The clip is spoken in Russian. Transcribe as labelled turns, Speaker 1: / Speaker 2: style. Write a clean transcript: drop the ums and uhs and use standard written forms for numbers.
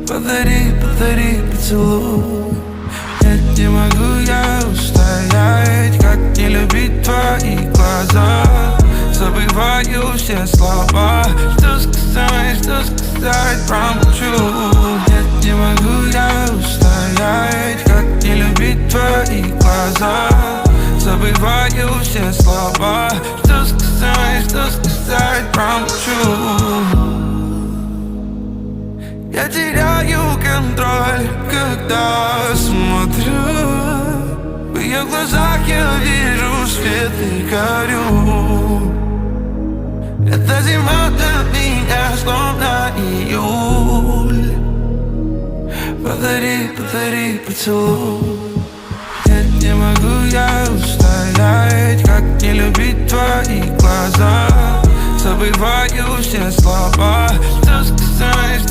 Speaker 1: Подари, подари поцелуй. Нет, не могу я устоять, как не любить твои глаза. Забываю все слова, что сказать, промолчу. Нет, не могу я устоять, как не любить твои глаза. Забываю все слова, что сказать, промолчу. Я теряю контроль, когда смотрю. В ее глазах я вижу свет и горю. Эта зима для меня словно июль. Подари, подари поцелуй. Нет, не могу я устоять, как не любить твои глаза. Забываю все слова, что сказать,